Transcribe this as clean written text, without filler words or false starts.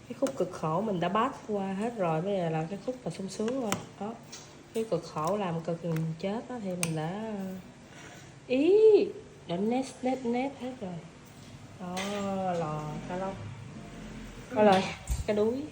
Cái khúc cực khổ mình đã pass qua hết rồi, bây giờ là cái khúc mà sung sướng thôi. Đó, cái cực khổ làm cực mình chết đó thì mình đã ý đã nét hết rồi. Đó, lò cá lóc, có lời cá đuối.